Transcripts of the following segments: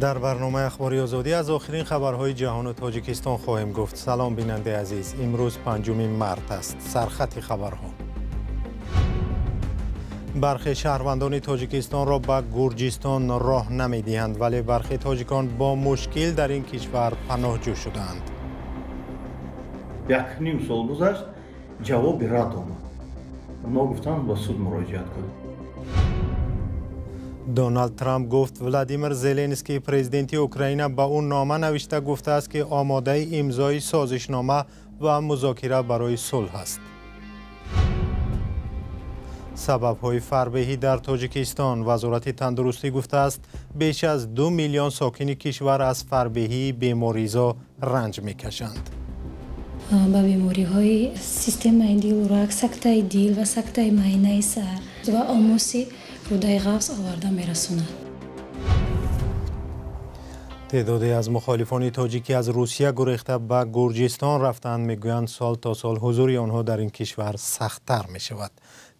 در برنامه اخباری آزادی از آخرین خبرهای جهان و تاجیکستان خواهیم گفت. سلام بیننده عزیز، امروز 5 مارس است. سرخط خبرها: برخی شهروندان تاجیکستان را به گرجستان راه نمی‌دهند، ولی برخی تاجیکان با مشکل در این کشور پناهجو شدند. یک نیم سال گذشت، جواب رد آمد. اونا گفتن با سود مراجعت کنید. دونالد ترامپ گفت ولادیمیر زلنسکی پرزیدنت اوکراین به او نامه نوشته گفته است که آماده امضای سازشنامه و مذاکره برای صلح است. سبب‌های فربهی در تاجیکستان: وزارت تندرستی گفته است بیش از 2 میلیون ساکن کشور از فربهی بیماریزا رنج می‌کشند. با بیماری‌های سیستم دل، رگ، سکته دل و سکته معاینه سر و آموسی روده غوث آورده می‌رساند. تعدادی از مخالفان تاجیکی از روسیه گریخته به گرجستان رفتند. میگویند سال تا سال حضور آنها در این کشور سخت‌تر می‌شود.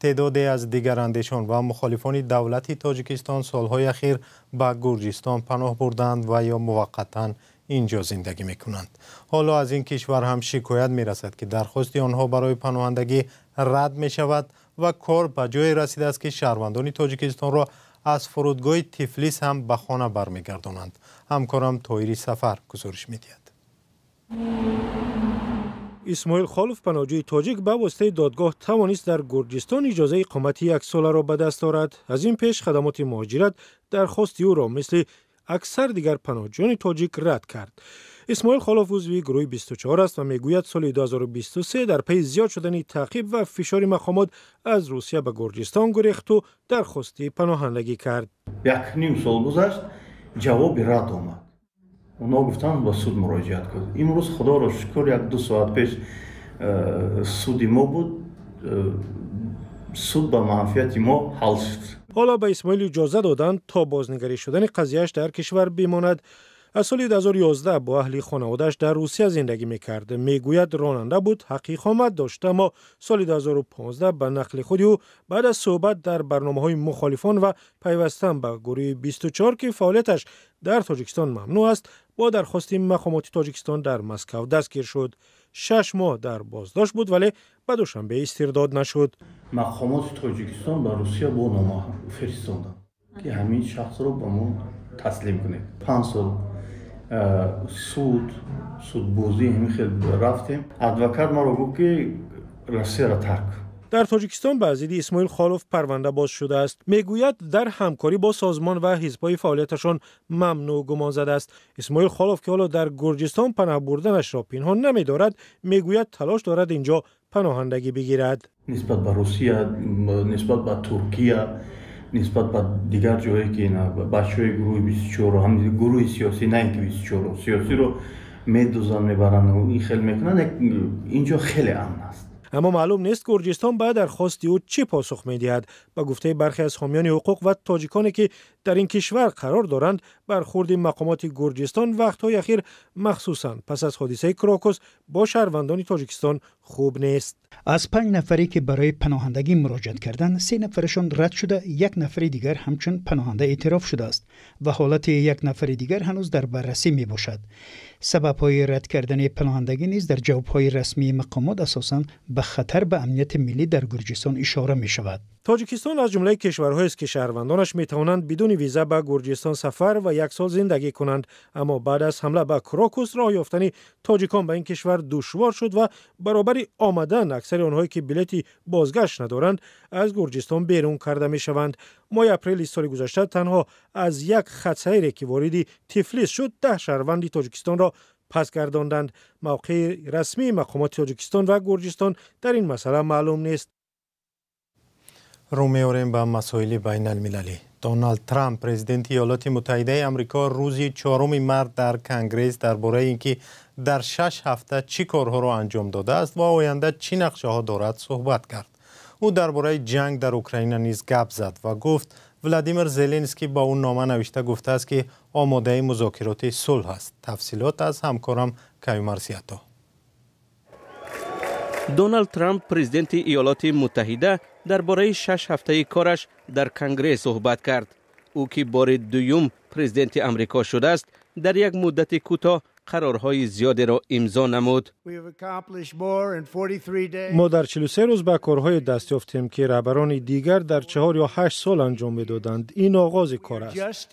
تعدادی از دیگر اندیشان و مخالفان دولت تاجیکستان سالهای اخیر به گرجستان پناه بردند و یا موقتاً اینجا زندگی می‌کنند. حالا از این کشور هم شکایت می‌رسد که درخواست آنها برای پناهندگی رد می‌شود و کار به جای رسیده است که شهروندان تاجیکستان را از فرودگاه تفلیس هم به خانه برمیگردانند. همکارم طاهری سفر گزارش می‌دهد. اسماعیل خالف پناهجوی تاجیک به واسطه دادگاه توانست در گرجستان اجازه اقامت 1 ساله را به دست آورد. از این پیش خدمات مهاجرت درخواست او را مثل اکثر دیگر پناهجویان تاجیک رد کرد. اسماعیل خالف عضو گروه 24 است و میگوید سال 2023 در پی زیاد شدن تعقیب و فشار مقامات از روسیه به گرجستان گریخت و درخواست پناهندگی کرد. یک نیم سال گذشت، جواب رد آمد. اونا گفتن با سود مراجعت کنید. امروز خدا را شکر 1-2 ساعت پیش سود ما بود. سود به منفعت ما حل شد. حالا به اسماعیل اجازه دادند تا بازنگری شدن قضیهش در کشور بماند. از سال 2011 با اهل خانواده‌اش در روسیه زندگی می‌کرد. میگوید راننده بود، حق اقامت داشت، اما سال 2015 به نقل خود او بعد از صحبت در برنامه‌های مخالفان و پیوستن به گروه 24 که فعالیتش در تاجیکستان ممنوع است، با درخواست مقامات تاجیکستان در مسکو دستگیر شد. 6 ماه در بازداشت بود ولی به دوشنبه استرداد نشد. مقامات تاجیکستان به روسیه با نامه فرستادند که همین شخص رو به ما تسلیم کنید. 5 سال سودبازی همین خیلی رفتیم. ادوکات ما رو گفت که روسیه را ترک. در تاجیکستان به ضد اسماعیل خالف پرونده باز شده است. میگوید در همکاری با سازمان و حزب‌های فعالیتشان ممنوع گمان زده است. اسماعیل خالف که حالا در گرجستان پناه بردنش را پنهان نمی‌دارد، میگوید تلاش دارد اینجا پناهندگی بگیرد. نسبت به روسیه، نسبت به ترکیه، نسبت به دیگر جایی که بچه‌های گروه 24 هم گروه سیاسی، نه اینکه 24 سیاسی رو میدوزن میبرن و این خیلی میکنن، اینجا خیلی امن است. اما معلوم نیست گرجستان بعد درخواست او چه پاسخ می‌دهد. با گفته برخی از حامیان حقوق و تاجیکانی که در این کشور قرار دارند، برخورد مقامات گرجستان وقت‌های اخیر مخصوصاً پس از حادثه کراکوس با شهروندان تاجیکستان خوب نیست. از 5 نفری که برای پناهندگی مراجعه کردند، 3 نفرشان رد شده، 1 نفر دیگر همچون پناهنده اعتراف شده است و حالت 1 نفر دیگر هنوز در بررسی می باشد. سبب‌های رد کردن پناهندگی نیز در جواب‌های رسمی مقامات اساساً به خطر به امنیت ملی در گرجستان اشاره می شود. تاجیکستان از جمله کشورهایی است که شهروندانش می توانند بدون ویزا به گرجستان سفر و 1 سال زندگی کنند، اما بعد از حمله به کراکوس راه یافتن تاجیکان به این کشور دشوار شد و برابر آمدن اکثر آنهایی که بلیطی بازگشت ندارند از گرجستان بیرون کرده می شوند. ماه اپریل سال گذشته تنها از 1 خط سیری که وارد تفلیس شد 10 شهروند تاجیکستان را پس گرداندند. موقع رسمی مقامات تاجیکستان و گرجستان در این مسئله معلوم نیست. رو می‌آوریم به مسائل بین المللی. دونالد ترامپ پرزیدنت ایالات متحده آمریکا روز 4 مارس در کنگره درباره اینکه در 6 هفته چی کارها را انجام داده است و آینده چی نقشه‌ها دارد صحبت کرد. او درباره جنگ در اوکراین نیز گپ زد و گفت ولادیمیر زلنسکی با اون نامه نوشته گفته است که آماده مذاکرات صلح است. تفصیلات از همکارم کیومر سیاتا. دونالد ترامپ پرزیدنت ایالات متحده درباره 6 هفته کارش در کنگره صحبت کرد. او که بار دوم پرزیدنت امریکا شده است در یک مدت کوتاه قرارهای زیادی را امضا نمود. ما در 43 روز به کارهای دست یافتیم که رهبران دیگر در 4 یا 8 سال انجام میدادند. این آغاز کار است.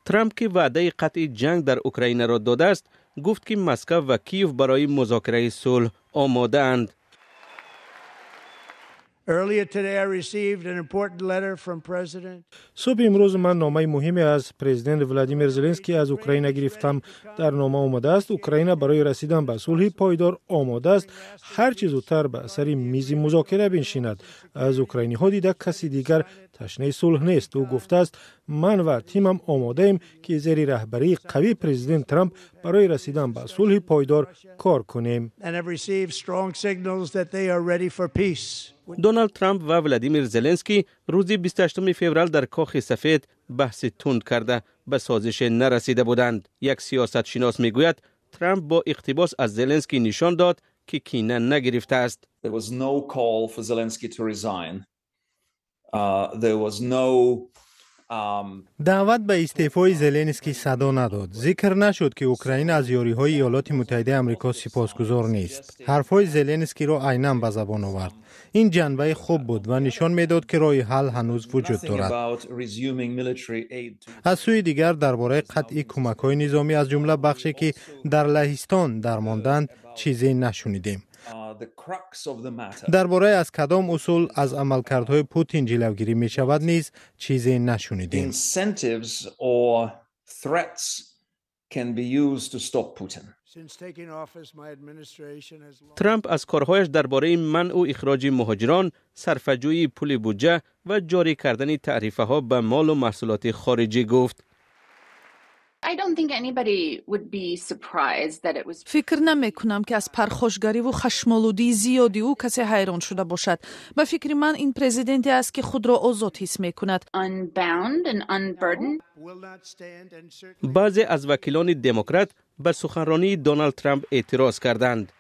ترامپ که وعده قطع جنگ در اوکراین را داده است، گفت که مسکو و کیف برای مذاکره صلح آماده اند. صبح امروز من نامه مهمی از پرزیدنت ولادیمیر زلنسکی از اوکراین گرفتم. در نامه آمده است اوکراین برای رسیدن به صلح پایدار آماده است. هر چه زودتر به سر میز مذاکره بنشیند. از اوکراینی ها دیده کسی دیگر تشنه صلح نیست. او گفته است من و تیمم آماده ایم که زیر رهبری قوی پرزیدنت ترامپ برای رسیدن به صلح پایدار کار کنیم. دونالد ترامپ و ولادیمیر زلنسکی روز 28 فوریه در کاخ سفید بحث تند کرده به سازش نرسیده بودند. یک سیاست شناس میگوید ترامپ با اقتباس از زلنسکی نشان داد که کینه نگرفته است. There was no call for Zelensky to resign. There was no دعوت به استعفای زلنسکی صدا نداد. ذکر نشد که اوکراین از یاری‌های ایالات متحده آمریکا سپاسگزار نیست. حرف‌های زلنسکی را عیناً به زبان آورد. این جنبه خوب بود و نشان میداد که راه حل هنوز وجود دارد. از سوی دیگر درباره قطع کمک‌های نظامی از جمله بخشی که در لهستان درماندند چیزی نشنیدیم. درباره از کدام اصول از عملکردهای پوتین جلوگیری می شود نیز چیزی نشنیدیم. ترامپ از کارهایش درباره منع و اخراج مهاجران، صرفه‌جویی پول بودجه و جاری کردن تعرفه ها به مال و محصولات خارجی گفت. فکر نمی کنم که از پرخاشگری و خشمالودی زیادی او کسی حیران شده باشد. به فکر من این پرزیدنتی است که خود را آزاد حس می کند. بعضی از وکیلان دموکرات به سخنرانی دونالد ترامپ اعتراض کردند.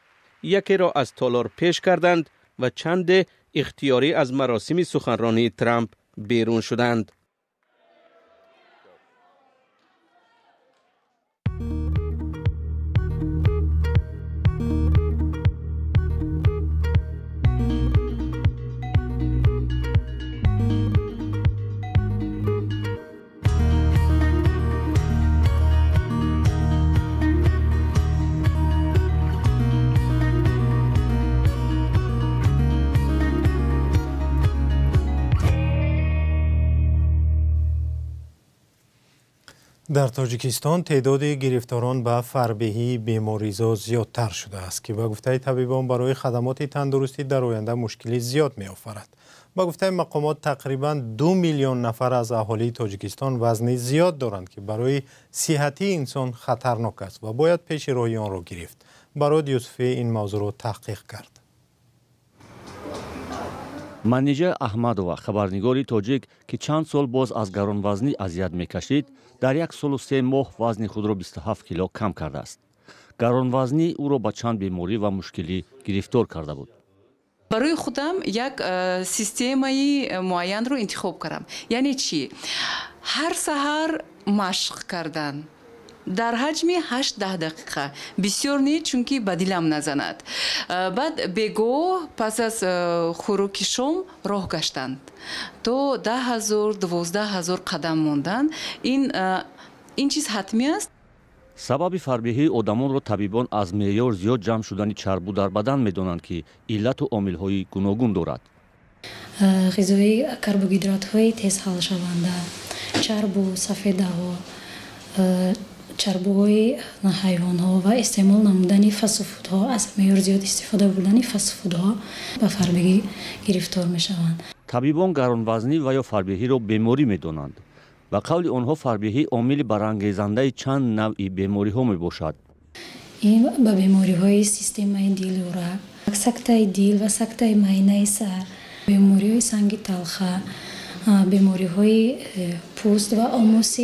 یکی را از تالار پیش کردند و چند اختیاری از مراسم سخنرانی ترامپ بیرون شدند. در تاجیکستان تعداد گرفتاران به فربهی بیماریزا زیادتر شده است که به گفته طبیبان برای خدمات تندرستی در آینده مشکلی زیاد می آفرد. به گفته مقامات تقریباً 2 میلیون نفر از اهالی تاجیکستان وزن زیاد دارند که برای صحتی انسان خطرناک است و باید پیش روی آن را گرفت. براد یوسفی این موضوع را تحقیق کرد. منیژه احمدова خبرنگاری تاجیک که چند سال باز از گرانوزنی اذیت میکشید در 1 سال و 3 ماه وزن خود را 27 کیلو کم کرده است. گرانوزنی او را با چند بیماری و مشکلی گرفتار کرده بود. برای خودم یک سیستمی معین رو انتخاب کردم. یعنی چی؟ هر سحر مشق کردن در حجم 8-10 دقیقه بسیار نیست چون که به دلم نزند. بعد بگو پس از خوراک شام راه گشتند تو 10,000-12,000 قدم موندن. این چیز حتمی است. سبب فربهی آدمان را طبیبان از معیار زیاد جمع شدن چربو در بدن میدانند که علت و عامل‌های گوناگون دارد. غذای کربوهیدرات‌های تیز حل شونده، چربو، سفیده‌ها، چربوهای حیوان‌ها و استعمال نمودن فست فودها، از معیار زیاد استفاده بودن فست فودها به فربهی گرفتار می‌شوند. طبیبان گرانوزنی و یا فربهی را بیماری می‌دانند. و قول آنها فربهی عامل برانگیزنده چند نوعی بیماری ها می باشد. این به بیماری های سیستم دل و رگ، سکته دل و سکته معده سر، بیماری های سنگ تلخه، بیماری های پوست و آموس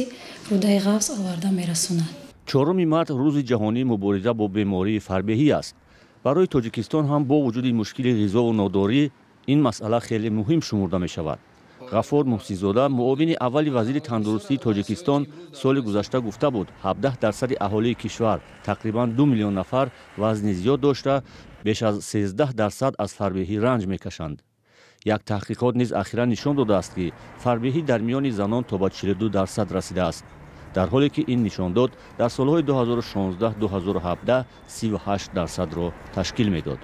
روده قفز آورده می رسوند. 4 مارس روز جهانی مبارزه با بیماری فربهی است. برای تاجیکستان هم با وجود مشکل غذا و ناداری این مسئله خیلی مهم شمرده می شود. غفور محسیزاده معاون اول وزیر تندرستی تاجیکستان سال گذشته گفته بود 17% اهالی کشور تقریبا 2 میلیون نفر وزن زیاد داشته بیش از 13% از فربهی رنج میکشند. یک تحقیقات نیز اخیرا نشان داده است که فربهی در میان زنان تا به 42% رسیده است، در حالی که این نشان داد در سالهای 2016-2017 38% را تشکیل میداد.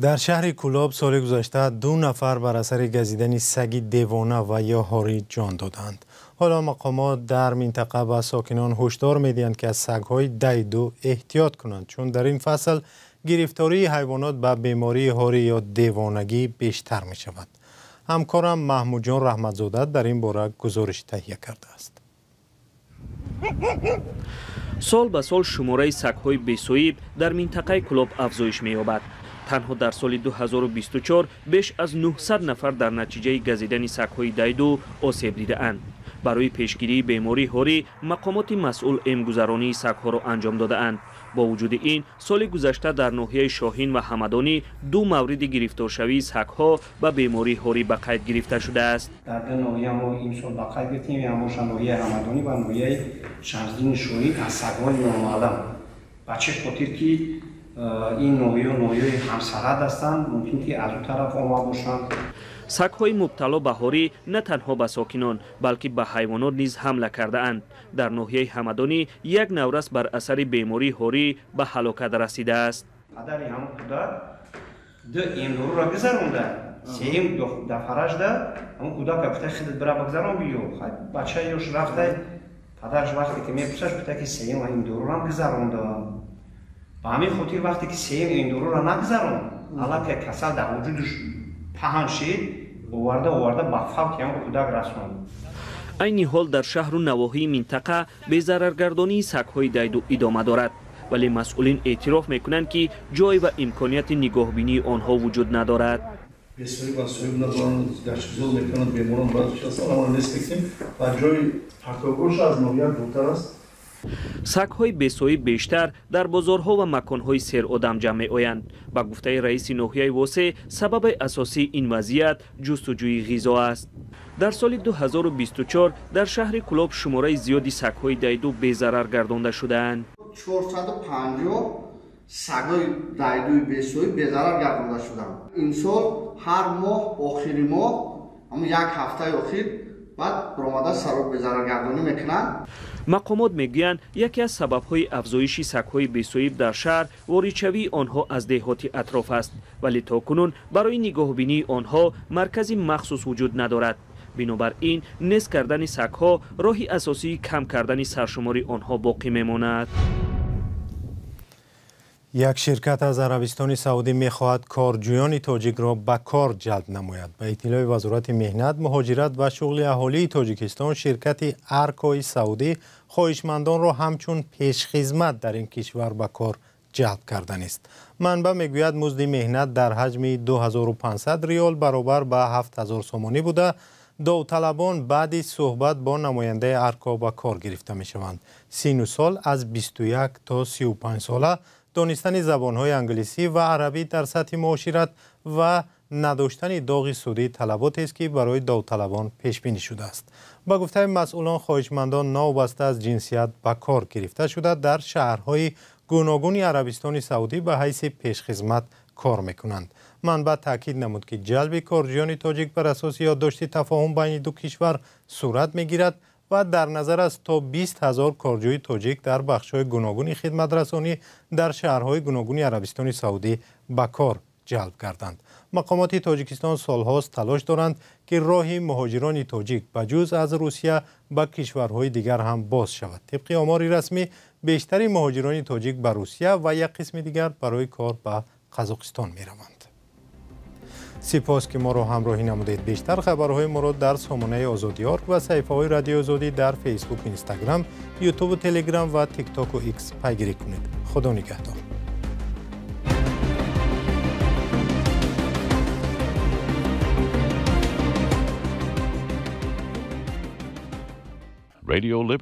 در شهر کولاب سال گذشته 2 نفر بر اثر گزیدن سگی دیوانه و یا هاری جان دادند. حالا مقامات در منطقه به ساکنان هشدار میدهند که از سگ‌های دیدو احتیاط کنند، چون در این فصل گرفتاری حیوانات به بیماری هاری یا دیوانگی بیشتر می شود. همکارم محمود جان رحمتزاده در این باره گزارش تهیه کرده است. سال به سال شماره سگ‌های بی‌صویب در منطقه کولاب افزایش می‌یابد. تنها در سال 2024 بیش از 900 نفر در نتیجه گزیدن سگ‌های دیدو آسیب دیده‌اند. برای پیشگیری بیماری هاری مقامات مسئول امگذرانی سگ‌ها را انجام داده‌اند. با وجود این سال گذشته در ناحیه شاهین و همدانی 2 مورد گرفتارشوی سگ‌ها به بیماری هاری به قید گرفته شده است. در دو ناحیه ما این سال به قید گرفتیم، یعنی ناحیه همدانی و ناحیه شمسدین شاهین از سگ‌های نامعلم. بچه خاطر که این ناحیه و ناحیه همسرحد هستند، ممکن که از اون طرف آمده باشند. سگ‌های مبتلا به هاری نه تنها به ساکنان بلکه به حیوانات نیز حمله کرده اند. در ناحیه همدانی یک نورس بر اثر بیماری هاری به هلاکت رسیده است. پدری همون کودک دو اندورو را گذرونده، سیم دفرش ده همون کودک گفته خودت برای بگذرون بیو. بچه یوش رفته، پدرش وقتی که میپرسش گفته که سیم اندورو را گذرونده. با همین خاطر وقتی که سیم اندورو را نگذرون، حالا که کسل در وجودش پهن شد، آورده به فوت هم کودک رسوند. این حال در شهر و نواحی منطقه بی‌ضررگردانی سگ‌های دیدو ادامه دارد، ولی مسئولین اعتراف میکنند که جای و امکانیت نگاهبینی آنها وجود ندارد. بسیاری مسئولین ندارند، گشت‌گزار میکنند، بیماران بعضیش هستند، اما نمی‌کنیم و جای پرتابش از ناحیه دورتر است. سگ‌های بی‌صویب بیشتر در بازارها و مکان‌های سیر آدم جمع می‌آیند. با گفته رئیس ناحیه واسه سبب اساسی این وضعیت جستجوی غذا است. در سال 2024 در شهر کولاب شماره زیادی سگ‌های دیدو بی‌ضرر گردانده شده‌اند. 450 سگ‌های دیدوی بی‌صویب بی‌ضرر گردانده شدند. این سال هر ماه آخری ماه اما یک هفته آخر بعد برآمده سبب بی‌ضررگردانی میکنند. مقامات میگویند یکی از سبب‌های افزایش سگ‌های بی‌صویب در شهر واریدشوی آنها از دهات اطراف است، ولی تاکنون برای نگاهبینی آنها مرکزی مخصوص وجود ندارد. بنابراین نصب کردن سگ‌ها راهی اساسی کم کردن سرشماری آنها باقی میماند. یک شرکت از عربستان سعودی می‌خواهد کارجویان تاجیک را به کار جلب نماید. به اطلاع وزارت مهنت، مهاجرت و شغل اهالی تاجیکستان، شرکت ارکای سعودی خواهشمندان را همچون پیشخدمت در این کشور به کار جلب کردن است. منبع میگوید مزد مهنت در حجم 2500 ریال برابر به 7000 سومانی بوده. داوطلبان بعد صحبت با نماینده ارکا به کار گرفته می شوند. سن و سال از 21 تا 35 ساله، دانستن زبان‌های انگلیسی و عربی در سطح معاشرت و نداشتن داغ سودی طلبات است که برای داوطلبان پیش بینی شده است. با گفته مسئولان، خواهشمندان ناوبسته از جنسیت به کار گرفته شده در شهرهای گوناگون عربستان سعودی به حیث پیشخدمت کار میکنند. منبع تاکید نمود که جلب کارجویان تاجیک بر اساس یادداشت تفاهم بین دو کشور صورت میگیرد و در نظر است تا 20,000 کارجوی تاجیک در بخش‌های گوناگون خدمت رسانی در شهرهای گوناگون عربستان سعودی به کار جلب کردند. مقامات تاجیکستان سالهاست تلاش دارند که راه مهاجران تاجیک بجز از روسیه به کشورهای دیگر هم باز شود. طبق آمار رسمی بیشتر مهاجران تاجیک به روسیه و یک قسم دیگر برای کار به قزاقستان می روند. سپاس که ما را همراهی نمودید. بیشتر خبرهای ما را در سامانه آزادیار و صفحه‌های رادیو آزادی در فیسبوک، اینستاگرام، یوتیوب و تلگرام و تیک تاک و ایکس پیگیری کنید. خدا نگهدار. Radio Liberty.